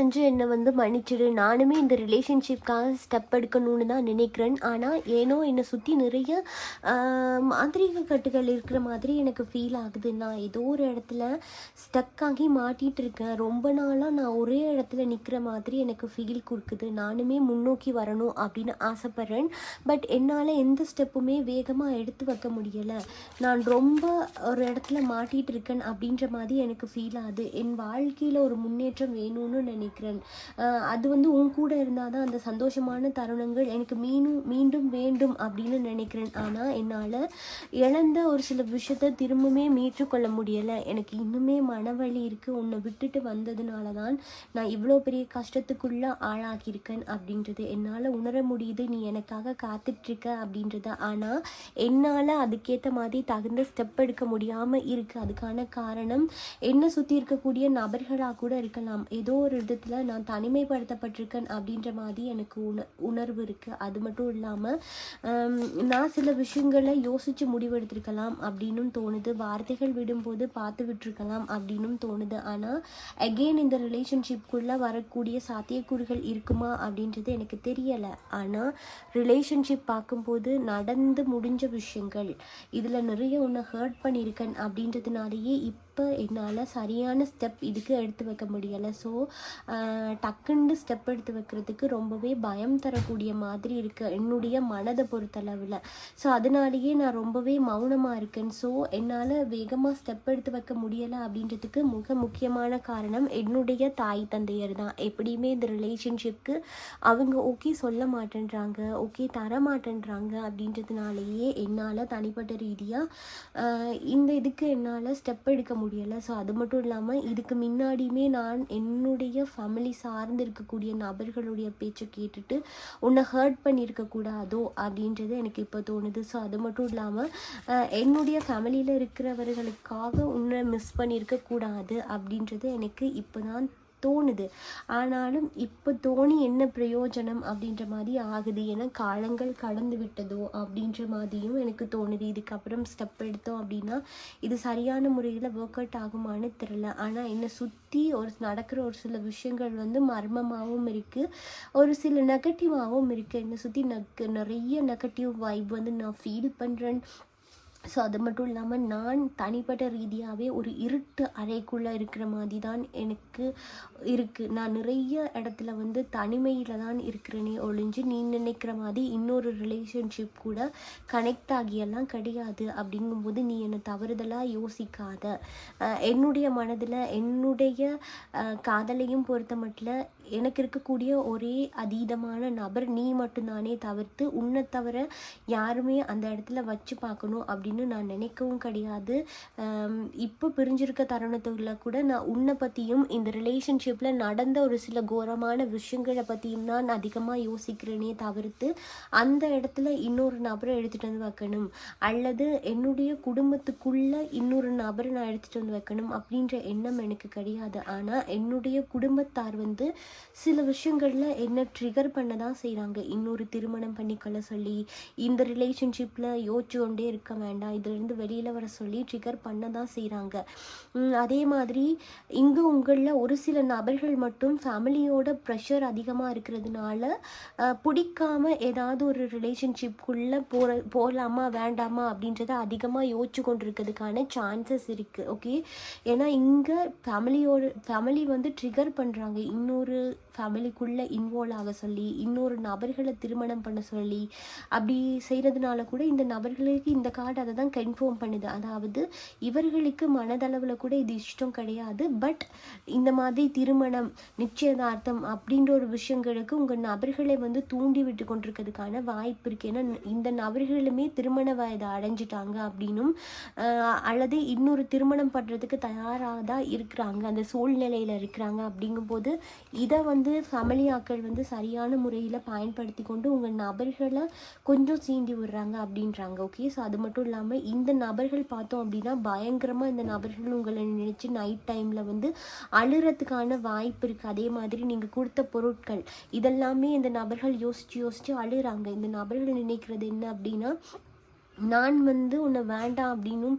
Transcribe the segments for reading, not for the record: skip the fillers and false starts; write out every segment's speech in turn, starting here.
செஞ்சு என்னை மன்னிச்சிடு. நானுமே இந்த ரிலேஷன்ஷிப்காக ஸ்டெப் எடுக்கணும்னு தான் நினைக்கிறேன். ஆனால் ஏனோ என்னை சுற்றி நிறைய மாந்திரீக கட்டுகள் இருக்கிற மாதிரி எனக்கு ஃபீல் ஆகுது. நான் ஏதோ ஒரு இடத்துல ஸ்டக் ஆகி மாட்டிகிட்டு இருக்கேன். ரொம்ப நாளாக நான் ஒரே இடத்துல நிற்கிற மாதிரி எனக்கு ஃபீல் கொடுக்குது. நானுமே முன்னோக்கி வரணும் அப்படின்னு ஆசைப்பட்றேன். பட் என்னால் எந்த ஸ்டெப்புமே வேகமாக எடுத்து வைக்க முடியலை. நான் ரொம்ப ஒரு இடத்துல மாட்டிகிட்டு இருக்கேன் அப்படின்ற மாதிரி எனக்கு ஃபீல் ஆகுது. என் வாழ்க்கையில் ஒரு முன்னேற்றம் வேணும்னு நினைக்கிறேன். அது உன் கூட இருந்தால் தான் அந்த சந்தோஷமான தருணங்கள் எனக்கு மீண்டும் வேண்டும் அப்படின்னு நினைக்கிறேன். ஆனால் என்னால் இழந்த ஒரு சில விஷயத்த திரும்பவுமே மீட்டுக்கொள்ள முடியலை. எனக்கு இன்னுமே மனவலி இருக்குது. உன்னை விட்டுட்டு வந்ததுனால தான் நான் இவ்வளோ பெரிய கஷ்டத்துக்குள்ளே ஆளாகியிருக்கேன் அப்படின்றது என்னால் உணர முடியுது. நீ எனக்காக காத்துட்ருக்க அப்படின்றத. ஆனால் என்னால் அதுக்கேற்ற மாதிரி தகுந்த ஸ்டெப் எடுக்க முடியாமல் இருக்குது. அதுக்கான காரணம் என்னை சுற்றி இருக்கக்கூடிய நபர்களாக கூட இருக்கலாம். ஏதோ ஒரு விதத்தில் நான் தனிமைப்படுத்தப்பட்டிருக்கேன் அப்படின்ற மாதிரி எனக்கு உணர்வு இருக்குது. அது மட்டும் இல்லாமல் நான் சில விஷயங்களை யோசித்து முடிவெடுத்திருக்கலாம் அப்படின்னும் தோணுது. வார்த்தைகள் விடும்போது பார்த்து விட்டுருக்கலாம் அப்படின்னும் தோணுது. ஆனால் அகெயின் இந்த ரிலேஷன்ஷிப்குள்ளே வரக்கூடிய சாத்தியக்கூறுகள் இருக்குமா அப்படின்றது எனக்கு தெரியலை. ஆனால் ரிலேஷன்ஷிப் பார்க்கும்போது நடந்து முடிஞ்ச விஷயங்கள், இதில் நிறைய உன்னை ஹர்ட் பண்ணியிருக்கேன் அப்படின்றதுனாலேயே இப்போ என்னால் சரியான ஸ்டெப் இதுக்கு எடுத்து வைக்க முடியலை. ஸோ டக்குன்னு ஸ்டெப் எடுத்து வைக்கிறதுக்கு ரொம்பவே பயம் தரக்கூடிய மாதிரி இருக்குது என்னுடைய மனதை பொறுத்தளவில். ஸோ அதனாலேயே நான் ரொம்பவே மௌனமாக இருக்கேன். ஸோ என்னால் வேகமாக ஸ்டெப் எடுத்து வைக்க முடியலை அப்படின்றதுக்கு முக்கியமான காரணம் என்னுடைய தாய் தந்தையர் தான். எப்படியுமே இந்த ரிலேஷன்ஷிப்க்கு அவங்க ஓகே சொல்ல மாட்டேன்றாங்க, ஓகே தர மாட்டேன்றாங்க. அப்படின்றதுனாலேயே என்னால் தனிப்பட்ட ரீதியாக இந்த இதுக்கு என்னால் ஸ்டெப் எடுக்க முடியலை. ஸோ அது மட்டும் இல்லாமல் இதுக்கு முன்னாடியுமே நான் என்னுடைய ஃபேமிலி சார்ந்து இருக்கக்கூடிய நபர்களுடைய பேச்சை கேட்டுட்டு உன்னை ஹர்ட் பண்ணியிருக்கக்கூடாதோ அப்படின்றது எனக்கு இப்போ தோணுது. ஸோ அது மட்டும் இல்லாமல் என்னுடைய ஃபேமிலியில் இருக்கிறவர்களுக்காக உன்னை மிஸ் பண்ணியிருக்கக்கூடாது அப்படின்றது எனக்கு இப்போ தான் தோணுது. ஆனாலும் இப்போ தோணி என்ன பிரயோஜனம் அப்படின்ற மாதிரி ஆகுது. ஏன்னா காலங்கள் கடந்து விட்டதோ அப்படின்ற மாதிரியும் எனக்கு தோணுது. இதுக்கப்புறம் ஸ்டெப் எடுத்தோம் அப்படின்னா இது சரியான முறையில் ஒர்க் அவுட் ஆகுமான்னு தெரியல. ஆனால் என்னை சுற்றி நடக்கிற ஒரு சில விஷயங்கள் மர்மமாகவும் இருக்குது, ஒரு சில நெகட்டிவாகவும் இருக்குது. என்னை சுற்றி நிறைய நெகட்டிவ் வைப் நான் ஃபீல் பண்ணுறேன். ஸோ அது மட்டும் இல்லாமல் நான் தனிப்பட்ட ரீதியாகவே ஒரு இருட்டு அறைக்குள்ளே இருக்கிற மாதிரி தான் எனக்கு இருக்குது. நான் நிறைய இடத்துல தனிமையில் தான் இருக்கிறேனே ஒழிஞ்சு நீ நினைக்கிற மாதிரி இன்னொரு ரிலேஷன்ஷிப் கூட கனெக்ட் ஆகியெல்லாம் கிடையாது. அப்படிங்கும்போது நீ என்னை தவறுதலாக யோசிக்காத. என்னுடைய மனதில் என்னுடைய காதலையும் பொறுத்த மட்டும் எனக்கு இருக்கக்கூடிய ஒரே அதீதமான நபர் நீ மட்டும்தானே தவிர்த்து உன்னை தவிர யாருமே அந்த இடத்துல வச்சு பார்க்கணும் அப்படின்னு நான் நினைக்கவும் கிடையாது. இப்போ பிரிஞ்சிருக்க தருணத்துல கூட நான் உன்னை பற்றியும் இந்த ரிலேஷன்ஷிப்பில் நடந்த ஒரு சில கோரமான விஷயங்களை பற்றியும் தான் அதிகமாக யோசிக்கிறேனே தவிர்த்து அந்த இடத்துல இன்னொரு நபரை எடுத்துகிட்டு வந்து வைக்கணும் அல்லது என்னுடைய குடும்பத்துக்குள்ளே இன்னொரு நபரை நான் எடுத்துகிட்டு வந்து வைக்கணும் அப்படின்ற எண்ணம் எனக்கு கிடையாது. ஆனால் என்னுடைய குடும்பத்தார் சில விஷயங்களில் என்ன ட்ரிகர் பண்ண தான் செய்கிறாங்க. இன்னொரு திருமணம் பண்ணிக்கொள்ள சொல்லி, இந்த ரிலேஷன்ஷிப்பில் யோசிச்சு கொண்டே இருக்க வேண்டாம், இதிலேருந்து வெளியில் வர சொல்லி ட்ரிகர் பண்ண தான் செய்கிறாங்க. அதே மாதிரி இங்கே உங்களில் ஒரு சில நபர்கள் மட்டும் ஃபேமிலியோட ப்ரெஷர் அதிகமாக இருக்கிறதுனால பிடிக்காம ஏதாவது ஒரு ரிலேஷன்ஷிப்குள்ளே போகலாமா வேண்டாமா அப்படின்றத அதிகமாக யோசிச்சு கொண்டு இருக்கிறதுக்கான சான்சஸ் இருக்குது. ஓகே, ஏன்னா இங்கே ஃபேமிலி ட்ரிகர் பண்ணுறாங்க. இன்னொரு ஃபேமிலிக்குள்ளே இன்வால்வ் ஆக சொல்லி, இன்னொரு நபர்களை திருமணம் பண்ண சொல்லி, அப்படி செய்கிறதுனால கூட இந்த நபர்களுக்கு இந்த கார்டு அதை தான் கன்ஃபார்ம் பண்ணுது. அதாவது இவர்களுக்கு மனதளவில் கூட இது இஷ்டம் கிடையாது. பட் இந்த மாதிரி திருமணம் நிச்சயதார்த்தம் அப்படின்ற ஒரு விஷயங்களுக்கு உங்கள் நபர்களை தூண்டி விட்டு கொண்டிருக்கிறதுக்கான வாய்ப்பு இருக்குது. ஏன்னா இந்த நபர்களுமே திருமண வயதை அடைஞ்சிட்டாங்க அப்படின்னும் அல்லது இன்னொரு திருமணம் பண்ணுறதுக்கு தயாராக தான் இருக்கிறாங்க, அந்த சூழ்நிலையில் இருக்கிறாங்க. அப்படிங்கும்போது இதை ஃபேமிலி ஆக்கள் சரியான முறையில் பயன்படுத்தி கொண்டு உங்கள் நபர்களை கொஞ்சம் சீண்டி விடுறாங்க அப்படின்றாங்க. ஓகே, ஸோ அது மட்டும் இல்லாமல் இந்த நபர்கள் பார்த்தோம் அப்படின்னா பயங்கரமாக இந்த நபர்கள் உங்களை நினச்சி நைட் டைமில் அழுறதுக்கான வாய்ப்பு இருக்குது. அதே மாதிரி நீங்கள் கொடுத்த பொருட்கள் இதெல்லாமே இந்த நபர்கள் யோசித்து அழுகிறாங்க. இந்த நபர்கள் நினைக்கிறது என்ன அப்படின்னா நான் வந்து உன்னை வேண்டாம் அப்படின்னும்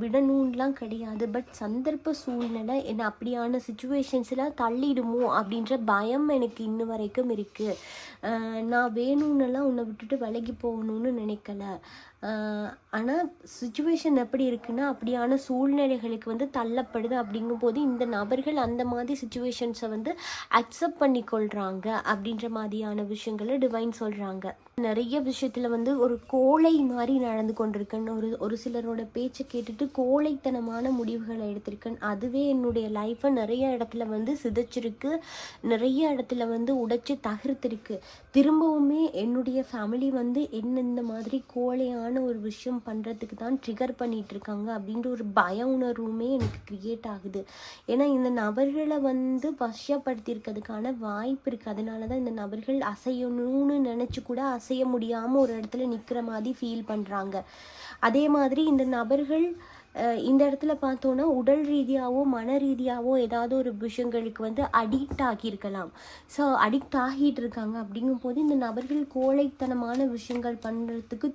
விடணும்லாம் கிடையாது. பட் சந்தர்ப்ப சூழ்நிலை என்னை அப்படியான சுச்சுவேஷன்ஸ்லாம் தள்ளிடுமோ அப்படின்ற பயம் எனக்கு இன்ன வரைக்கும் இருக்குது. நான் வேணும்னுலாம் உன்னை விட்டுட்டு விலகி போகணும்னு நினைக்கல. ஆனால் சுச்சுவேஷன் எப்படி இருக்குன்னா அப்படியான சூழ்நிலைகளுக்கு வந்து தள்ளப்படுது. அப்படிங்கும்போது இந்த நபர்கள் அந்த மாதிரி சுச்சுவேஷன்ஸை வந்து அக்செப்ட் பண்ணி கொள்கிறாங்க அப்படின்ற மாதிரியான விஷயங்களை டிவைன் சொல்கிறாங்க. நிறைய விஷயத்தில் வந்து ஒரு கோழை மாதிரி நடந்து கொண்டிருக்கேன்னு ஒரு சிலரோட பேச்சை கேட்டுட்டு கோழைத்தனமான முடிவுகளை எடுத்திருக்கேன். அதுவே என்னுடைய லைஃப்பை நிறைய இடத்துல வந்து சிதைச்சிருக்கு, நிறைய இடத்துல வந்து உடைச்சி தகர்த்திருக்கு. திரும்பவுமே என்னுடைய ஃபேமிலி வந்து என்ன இந்த மாதிரி கோழையான ஒரு விஷயம் பண்ணுறதுக்கு தான் ட்ரிகர் பண்ணிகிட்டு இருக்காங்க அப்படின்ற ஒரு பய உணர்வுமே எனக்கு க்ரியேட் ஆகுது. ஏன்னா இந்த நபர்களை வந்து வசியப்படுத்தியிருக்கிறதுக்கான வாய்ப்பு இருக்குது. அதனால தான் இந்த நபர்கள் அசையணும்னு நினச்சி கூட அசைய முடியாமல் ஒரு இடத்துல நிற்கிற மாதிரி ஃபீல் பண்ணுறாங்க. அதே மாதிரி இந்த நபர்கள் இந்த இடத்துல பார்த்தோன்னா உடல் ரீதியாகவோ மன ரீதியாகவோ ஏதாவது ஒரு விஷயங்களுக்கு வந்து அடிக்ட் ஆகியிருக்கலாம். ஸோ அடிக்ட் ஆகிட்டு இருக்காங்க. அப்படிங்கும்போது இந்த நபர்கள் கோழைத்தனமான விஷயங்கள் பண்ணுறதுக்கு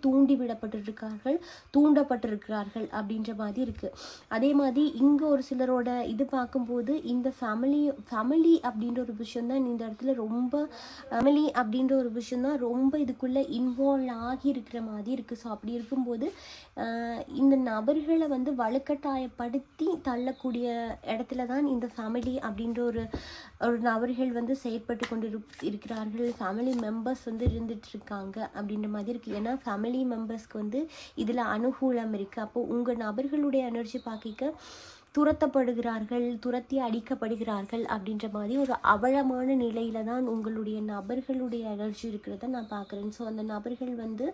தூண்டப்பட்டிருக்கிறார்கள் அப்படின்ற மாதிரி இருக்குது. அதே மாதிரி இங்கே ஒரு சிலரோட இது பார்க்கும்போது இந்த ஃபேமிலி அப்படின்ற ஒரு விஷயந்தான் இந்த இடத்துல ரொம்ப இதுக்குள்ளே இன்வால்வ் ஆகி இருக்கிற மாதிரி இருக்குது. ஸோ அப்படி இருக்கும்போது இந்த நபர்களை வந்து வலுக்கட்டாயப்படுத்தி தள்ளக்கூடிய இடத்துல தான் இந்த ஃபேமிலி அப்படின்ற ஒரு நபர்கள் வந்து செயற்பட்டு கொண்டு இருக்கிறார்கள். ஃபேமிலி மெம்பர்ஸ் வந்து இருந்துட்டு இருக்காங்க அப்படின்ற மாதிரி இருக்குது. ஏன்னா ஃபேமிலி மெம்பர்ஸ்க்கு வந்து இதில் அனுகூலம் இருக்குது. அப்போது உங்கள் நபர்களுடைய எனர்ஜி பார்க்க துரத்தி அடிக்கப்படுகிறார்கள் அப்படின்ற மாதிரி ஒரு அவலமான நிலையில தான் உங்களுடைய நபர்களுடைய எனர்ஜி இருக்கிறத நான் பார்க்குறேன். ஸோ அந்த நபர்கள் வந்து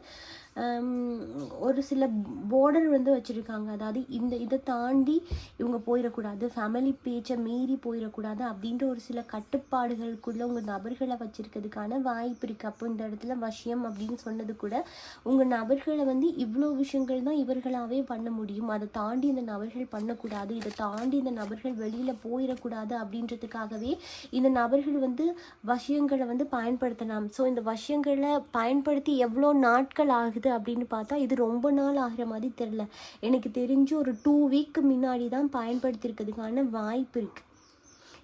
ஒரு சில பார்டர் வந்து வச்சுருக்காங்க. அதாவது இதை தாண்டி இவங்க போயிடக்கூடாது, ஃபேமிலி பேச்சை மீறி போயிடக்கூடாது அப்படின்ற ஒரு சில கட்டுப்பாடுகளுக்குள்ளே உங்கள் நபர்களை வச்சுருக்கிறதுக்கான வாய்ப்பு இருக்குது. அப்போ இந்த இடத்துல வசியம் அப்படின்னு சொன்னது கூட உங்கள் நபர்களை வந்து இவ்வளோ விஷயங்கள் தான் இவர்களாகவே பண்ண முடியும், அதை தாண்டி இந்த நபர்கள் பண்ணக்கூடாது, இதை தாண்டி இந்த நபர்கள் வெளியில் போயிடக்கூடாது அப்படின்றதுக்காகவே இந்த நபர்கள் வந்து வசியங்களை வந்து பயன்படுத்தலாம். ஸோ இந்த வசியங்களை பயன்படுத்தி எவ்வளோ நாட்கள் ஆகுது அப்படின்னு பார்த்தா இது ரொம்ப நாள் ஆகிற மாதிரி தெரியல. எனக்கு தெரிஞ்சு ஒரு 2 வீக் முன்னாடி தான் பயன்படுத்தியிருக்கிறதுக்கான வாய்ப்பு இருக்குது.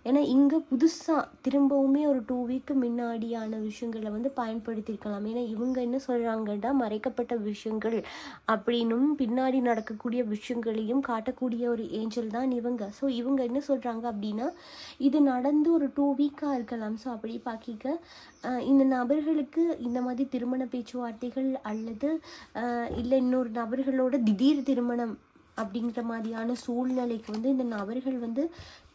ஏன்னா இங்கே புதுசாக திரும்பவுமே ஒரு 2 வீக்கு முன்னாடியான விஷயங்களை வந்து பயன்படுத்தியிருக்கலாம். ஏன்னா இவங்க என்ன சொல்கிறாங்கன்னா மறைக்கப்பட்ட விஷயங்கள் அப்படின்னும் பின்னாடி நடக்கக்கூடிய விஷயங்களையும் காட்டக்கூடிய ஒரு ஏஞ்சல் தான் இவங்க. ஸோ இவங்க என்ன சொல்கிறாங்க அப்படின்னா இது நடந்து ஒரு 2 வீக்காக இருக்கலாம். ஸோ அப்படி பார்க்க இந்த நபர்களுக்கு இந்த மாதிரி திருமண பேச்சுவார்த்தைகள் அல்லது இல்லை இன்னொரு நபர்களோட திடீர் திருமணம் அப்படிங்கிற மாதிரியான சூழ்நிலைக்கு வந்து இந்த நபர்கள் வந்து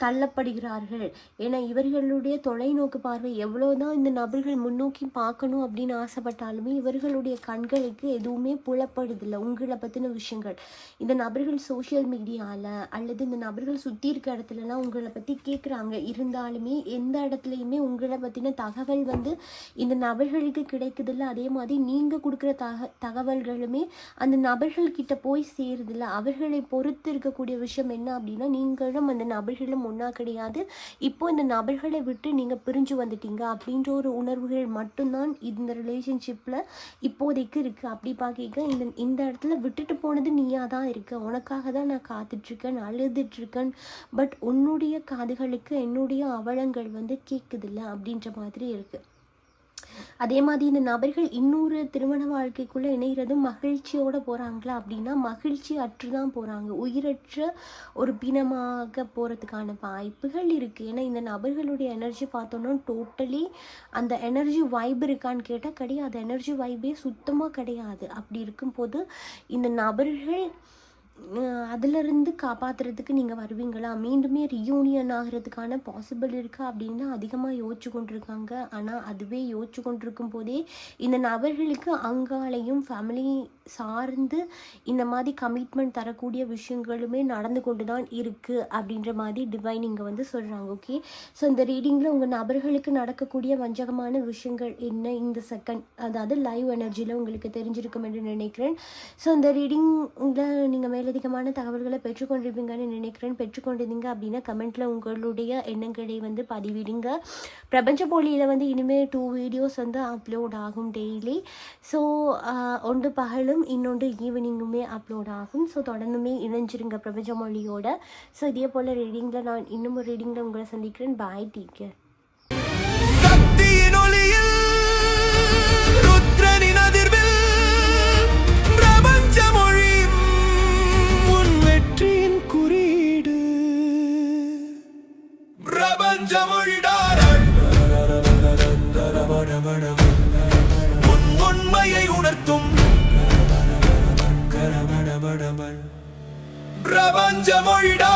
தள்ளப்படுகிறார்கள். ஏன்னா இவர்களுடைய தொலைநோக்கு பார்வை எவ்வளோதான் இந்த நபர்கள் முன்னோக்கி பார்க்கணும் அப்படின்னு ஆசைப்பட்டாலுமே இவர்களுடைய கண்களுக்கு எதுவுமே புலப்படுதில்லை உங்களை பற்றின விஷயங்கள். இந்த நபர்கள் சோஷியல் மீடியாவில் அல்லது இந்த நபர்கள் சுற்றி இருக்க இடத்துலலாம் உங்களை பற்றி கேட்குறாங்க, இருந்தாலுமே எந்த இடத்துலையுமே உங்களை பற்றின தகவல் வந்து இந்த நபர்களுக்கு கிடைக்குதில்ல. அதே மாதிரி நீங்கள் கொடுக்குற தகவல்களுமே அந்த நபர்கள்கிட்ட போய் சேருதில்ல. அவர்களை பொறுத்து இருக்கக்கூடிய விஷயம் என்ன அப்படின்னா நீங்களும் அந்த நபர்களும் ஒன்றா கிடையாது, இப்போ இந்த நபர்களை விட்டு நீங்கள் பிரிஞ்சு வந்துட்டீங்க அப்படின்ற ஒரு உணர்வுகள் மட்டும்தான் இந்த ரிலேஷன்ஷிப்பில் இப்போதைக்கு இருக்குது. அப்படி பார்க்க இந்த இடத்துல விட்டுட்டு போனது நீயாக தான் இருக்கு, உனக்காக தான் நான் காத்துட்ருக்கேன், அழுதுட்ருக்கேன், பட் உன்னுடைய காதுகளுக்கு என்னுடைய அவலங்கள் வந்து கேட்குதில்ல அப்படின்ற மாதிரி இருக்குது. அதே மாதிரி இந்த நபர்கள் இன்னொரு திருமண வாழ்க்கைக்குள்ளே இணைகிறதும் மகிழ்ச்சியோடு போகிறாங்களா அப்படின்னா மகிழ்ச்சி அற்று தான் போகிறாங்க, உயிரற்ற ஒரு பிணமாக போகிறதுக்கான வாய்ப்புகள் இருக்குது. ஏன்னா இந்த நபர்களுடைய எனர்ஜி பார்த்தோன்னா டோட்டலி அந்த எனர்ஜி வைப் இருக்கான்னு கேட்டால் கிடையாது, எனர்ஜி வைப்பே சுத்தமாக கிடையாது. அப்படி இருக்கும்போது இந்த நபர்கள் அதிலிருந்து காப்பாற்றுறதுக்கு நீங்கள் வருவீங்களா, மீண்டுமே ரியூனியன் ஆகிறதுக்கான பாசிபிள் இருக்கா அப்படின்னு அதிகமாக யோசிச்சு கொண்டிருக்காங்க. ஆனால் அதுவே யோசிச்சு கொண்டிருக்கும் போதே இந்த நபர்களுக்கு அங்காலையும் ஃபேமிலி சார்ந்து இந்த மாதிரி கமிட்மெண்ட் தரக்கூடிய விஷயங்களுமே நடந்து கொண்டு தான் இருக்குது அப்படின்ற மாதிரி டிவைன் இங்கே வந்து சொல்கிறாங்க. ஓகே, ஸோ இந்த ரீடிங்கில் உங்கள் நபர்களுக்கு நடக்கக்கூடிய வஞ்சகமான விஷயங்கள் என்ன இந்த செகண்ட், அதாவது லைவ் எனர்ஜியில் உங்களுக்கு தெரிஞ்சிருக்கும் என்று நினைக்கிறேன். ஸோ இந்த ரீடிங்கில் நீங்கள் மேலே மேலதிகமான தகவல்களை பெற்றுக்கொண்டிருப்பீங்கன்னு நினைக்கிறேன். பெற்றுக்கொண்டிருந்தீங்க அப்படின்னா கமெண்ட்டில் உங்களுடைய எண்ணங்களை வந்து பதிவிடுங்க. பிரபஞ்ச மொழியில் வந்து இனிமேல் 2 வீடியோஸ் வந்து அப்லோட் ஆகும் டெய்லி. ஸோ ஒன்று பகலும் இன்னொன்று ஈவினிங்குமே அப்லோட் ஆகும். ஸோ தொடர்ந்துமே இணைஞ்சிருங்க பிரபஞ்ச மொழியோட. ஸோ இதே போல் ரீடிங்கில் நான் இன்னும் ஒரு ரீடிங்கில் உங்களை சந்திக்கிறேன். பாய், டேக் கேர். உண்மையை உணர்த்தும் பிரபஞ்ச மொழிடா.